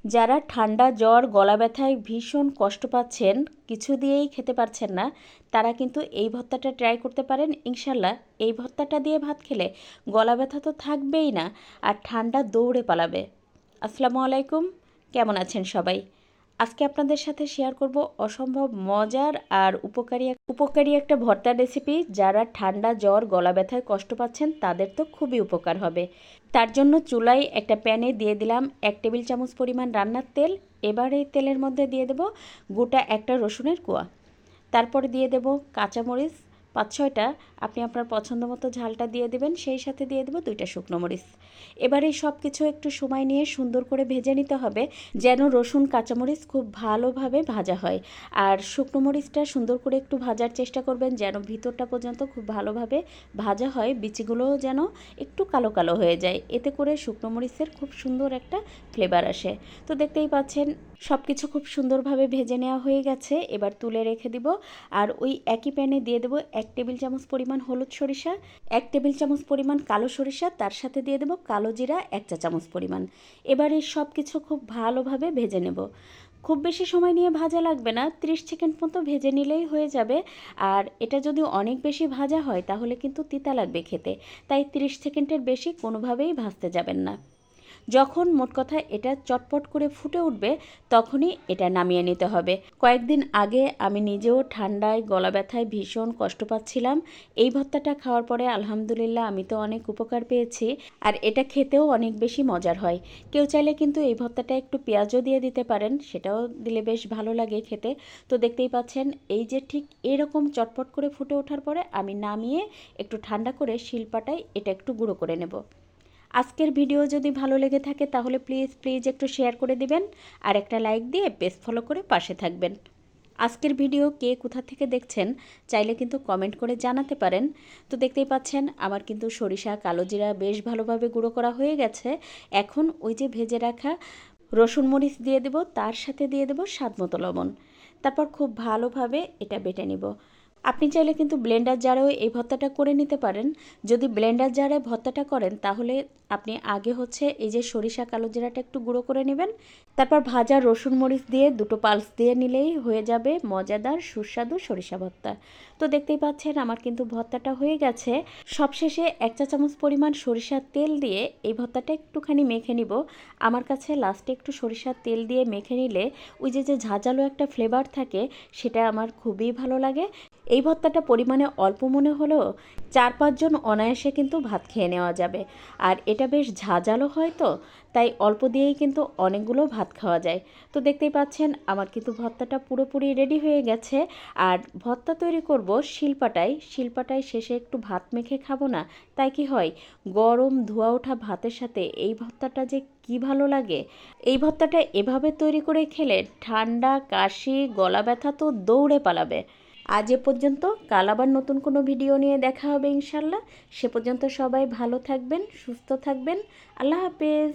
যারা ঠান্ডা জ্বর গলা ব্যথায় ভীষণ কষ্ট পাচ্ছেন, কিছু দিয়েই খেতে পারছেন না, তারা কিন্তু এই ভর্তাটা ট্রাই করতে পারেন। ইনশাল্লাহ এই ভর্তাটা দিয়ে ভাত খেলে গলা ব্যথা তো থাকবেই না, আর ঠান্ডা দৌড়ে পালাবে। আসসালামু আলাইকুম, কেমন আছেন সবাই? আজকে আপনাদের সাথে শেয়ার করব অসম্ভব মজার আর উপকারী একটা ভর্তার রেসিপি। যারা ঠান্ডা জ্বর গলা ব্যথায় কষ্ট পাচ্ছেন তাদের তো খুবই উপকার হবে। তার জন্য চুলায় একটা প্যানে দিয়ে দিলাম 1 টেবিল চামচ পরিমাণ রান্নার তেল। এবার এই তেলের মধ্যে দিয়ে দেব গোটা একটা রসুনের কোয়া। তারপরে দিয়ে দেব কাঁচামরিচ 5-6টা, আপনি আপনার পছন্দ মতো ঝালটা দিয়ে দেবেন। সেই সাথে দিয়ে দেবো 2টা শুকনো মরিচ। এবার এই সব কিছু একটু সময় নিয়ে সুন্দর করে ভেজে নিতে হবে, যেন রসুন কাঁচামরিচ খুব ভালোভাবে ভাজা হয়। আর শুকনো মরিচটা সুন্দর করে একটু ভাজার চেষ্টা করবেন, যেন ভিতরটা পর্যন্ত খুব ভালোভাবে ভাজা হয়, বিচিগুলোও যেন একটু কালো কালো হয়ে যায়। এতে করে শুকনো মরিচের খুব সুন্দর একটা ফ্লেভার আসে। তো দেখতেই পাচ্ছেন সব কিছু খুব সুন্দরভাবে ভেজে নেওয়া হয়ে গেছে। এবার তুলে রেখে দিব। আর ওই একই প্যানে দিয়ে দেবো 1 টেবিল চামচ পরিমাণ হলুদ সরিষা, 1 টেবিল চামচ পরিমাণ কালো সরিষা, তার সাথে দিয়ে দেবো কালো জিরা 1 চা চামচ পরিমাণ। এবার এই সব কিছু খুব ভালোভাবে ভেজে নেব। খুব বেশি সময় নিয়ে ভাজা লাগবে না, 30 সেকেন্ড মতো ভেজে নিলেই হয়ে যাবে। আর এটা যদি অনেক বেশি ভাজা হয় তাহলে কিন্তু তিতা লাগবে খেতে, তাই 30 সেকেন্ডের বেশি কোনোভাবেই ভাজতে যাবেন না। যখন মোট কথা এটা চটপট করে ফুটে উঠবে তখনই এটা নামিয়ে নিতে হবে। কয়েকদিন আগে আমি নিজেও ঠান্ডায় গলা ব্যথায় ভীষণ কষ্ট পাচ্ছিলাম। এই ভর্তাটা খাওয়ার পরে আলহামদুলিল্লাহ আমি তো অনেক উপকার পেয়েছি, আর এটা খেতেও অনেক বেশি মজার হয়। কেউ চাইলে কিন্তু এই ভর্তাটা একটু পেঁয়াজও দিয়ে দিতে পারেন, সেটাও দিলে বেশ ভালো লাগে খেতে। তো দেখতেই পাচ্ছেন এই যে ঠিক এরকম চটপট করে ফুটে ওঠার পরে আমি নামিয়ে একটু ঠান্ডা করে শিলপাটায় এটা একটু গুঁড়ো করে নেব। আজকের ভিডিও যদি ভালো লেগে থাকে তাহলে প্লিজ একটু শেয়ার করে দিবেন, আর একটা লাইক দিয়ে পেজ ফলো করে পাশে থাকবেন। আজকের ভিডিও কে কোথা থেকে দেখছেন চাইলে কিন্তু কমেন্ট করে জানাতে পারেন। তো দেখতেই পাচ্ছেন আমার কিন্তু সরিষা কালো জিরা বেশ ভালোভাবে গুঁড়ো করা হয়ে গেছে। এখন ওই যে ভেজে রাখা রসুন মরিচ দিয়ে দেব, তার সাথে দিয়ে দেব স্বাদমতো লবণ। তারপর খুব ভালোভাবে এটা বেটে নিব। আপনি চাইলে কিন্তু ব্লেন্ডার জারেও এই ভর্তাটা করে নিতে পারেন। যদি ব্লেন্ডার জারে ভর্তাটা করেন তাহলে আপনি আগে এই যে সরিষা কালো জিরাটা একটু গুঁড়ো করে নেবেন, তারপর ভাজা রসুন মরিচ দিয়ে 2টো পালস দিয়ে নিলেই হয়ে যাবে মজাদার সুস্বাদু সরিষা ভর্তা। তো দেখতেই পাচ্ছেন আমার কিন্তু ভর্তাটা হয়ে গেছে। সবশেষে 1 চা চামচ পরিমাণ সরিষার তেল দিয়ে এই ভর্তাটা একটুখানি মেখে নিব। আমার কাছে লাস্টে একটু সরিষার তেল দিয়ে মেখে নিলে ওই যে ঝাঁঝালো একটা ফ্লেভার থাকে, সেটা আমার খুবই ভালো লাগে। এই ভর্তাটা পরিমাণে অল্প মনে হলেও 4-5 জন অনায়াসে কিন্তু ভাত খেয়ে নেওয়া যাবে। আর এটা বেশ ঝাঁঝালো হয়, তো তাই অল্প দিয়েই কিন্তু অনেকগুলো ভাত খাওয়া যায়। তো দেখতেই পাচ্ছেন আমার কিন্তু ভর্তাটা পুরোপুরি রেডি হয়ে গেছে। আর ভর্তা তৈরি করব শিলপাটায় শেষে একটু ভাত মেখে খাবো না, তাই কি হয়, গরম ধোয়া ওঠা ভাতের সাথে এই ভর্তাটা যে কি ভালো লাগে। এই ভর্তাটা এভাবে তৈরি করে খেলে ঠান্ডা কাশি গলা ব্যথা তো দৌড়ে পালাবে। আজ এ পর্যন্ত, কাল আবার নতুন কোনো ভিডিও নিয়ে দেখা হবে ইনশাল্লাহ। সে পর্যন্ত সবাই ভালো থাকবেন, সুস্থ থাকবেন। আল্লাহ হাফেজ।